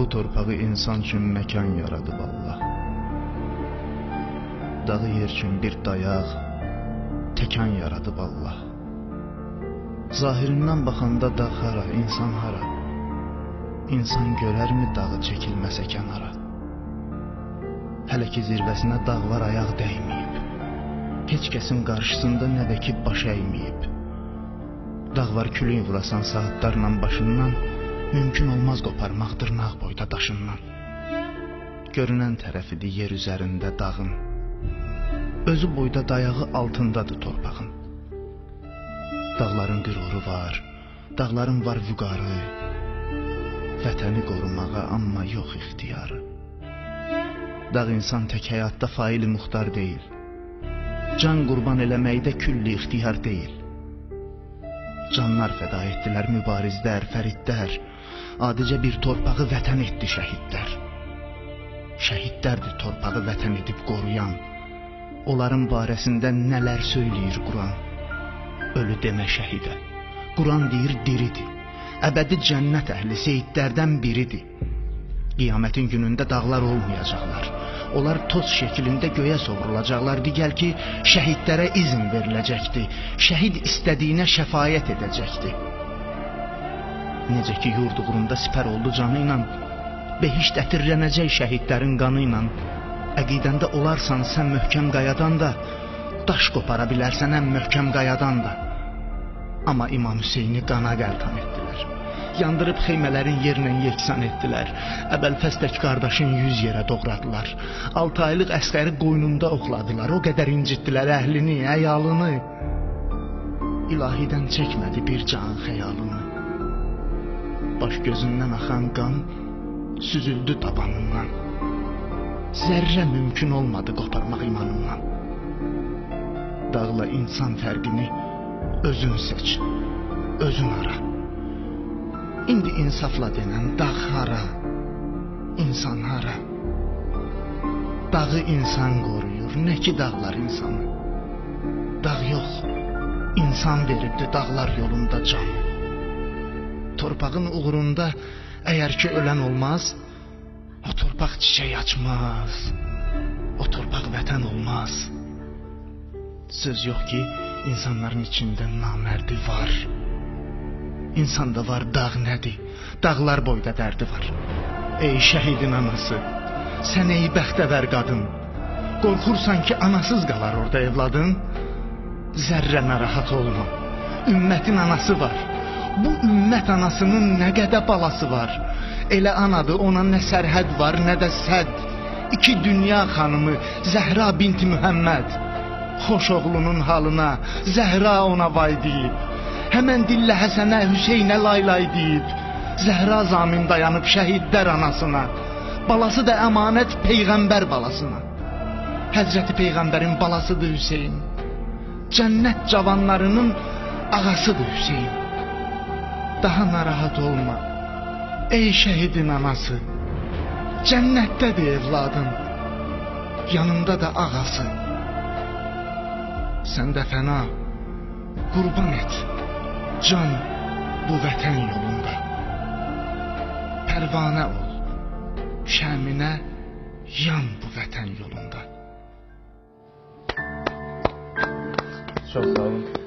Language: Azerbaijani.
bu torpağı insan üçün məkan yaradıb Allah. Dağı yer üçün bir dayaq, təkan yaradıb Allah. Zahirindən baxanda dağ hara, insan hara? İnsan görərmi dağı çəkilməsə kənara? Hələ ki zirvəsinə dağlar ayaq dəyməyib, heç kəsin qarşısında nə də ki baş əyməyib. Dağlar külüy vurasan saatlarla başından, mümkün olmaz qoparmaq dırnaq boyda daşından. Görünən tərəfidir yer üzərində dağın, özü boyda dayağı altındadır torpağın. Dağların qüruru var, dağların var vüqarı, vətəni qorumağa amma yox ixtiyarı. Dağ insan tək həyatda faili muxtar deyil, can qurban eləməkdə külli ixtiyar deyil. Canlar fəda etdilər mübarizlər, fəridlər, adicə bir torpağı vətən etdi şəhidlər. Şəhidlərdir torpağı vətən edib qoruyan, onların barəsində nələr söyləyir Quran. Ölü demə şəhidə, Quran deyir diridir, əbədi cənnət əhli seyidlərdən biridir. Qiyamətin günündə dağlar olmayacaqlar, onlar toz şəklində göyə sovrulacaqlar. Digər ki, şəhidlərə izin veriləcəkdir, şəhid istədiyinə şəfayət edəcəkdir. Necə ki, yurd uğrunda sipər oldu canı ilə, behişt ətirlənəcək şəhidlərin qanı ilə. Əqidəndə olarsan sən möhkəm qayadan da, daş qopara bilərsən ən möhkəm qayadan da. Amma İmam Hüseyni qana qəltan etdilər, yandırıb xeymələrin yerlə yeksan etdilər. Əbəlfəstək qardaşın 100 yerə doğradılar, 6 aylıq əsgəri qoynunda oxladılar. O qədər incitdilər əhlini, əyalını, ilahidən çəkmədi bir can xəyalını. Baş gözündən axan qan süzüldü tabanından, zərrə mümkün olmadı qoparmaq imanından. Dağla insan fərqini özün seç, özün ara. İndi insafla denən dağ hara, insan hara? Dağı insan qoruyur, nə ki dağlar insanı. Dağ yox, insan veribdi dağlar yolunda can. Torpağın uğrunda əgər ki ölən olmaz, o torpaq çiçək açmaz, o torpaq vətən olmaz. Söz yox ki, insanların içində namərdi var. İnsanda var dağ nədir, dağlar boyda dərdi var. Ey şəhidin anası, sən ey bəxtəvər qadın, qorxursan ki anasız qalar orada evladın. Zərrə narahat olma, ümmətin anası var. Bu ümmət anasının nə qədər balası var. Elə anadır, ona nə sərhəd var, nə də sədd. İki dünya xanımı Zəhra binti Mühəmməd, xoş oğlunun halına Zəhra ona vay deyib. Həmən dillə Həsənə, Hüseynə laylay deyib. Zəhra zamin dayanıb şəhidlər anasına, balası da əmanət Peyğəmbər balasına. Həzrəti Peyğəmbərin balasıdır Hüseyn, cənnət cavanlarının ağasıdır Hüseyn. Daha narahat olma, ey şəhidin anası, cənnətdədir evladın, yanında da ağası. Sən də fəna, qurban et can bu vətən yolunda. Pərvanə ol, şəminə yan bu vətən yolunda. Çox sağ olun.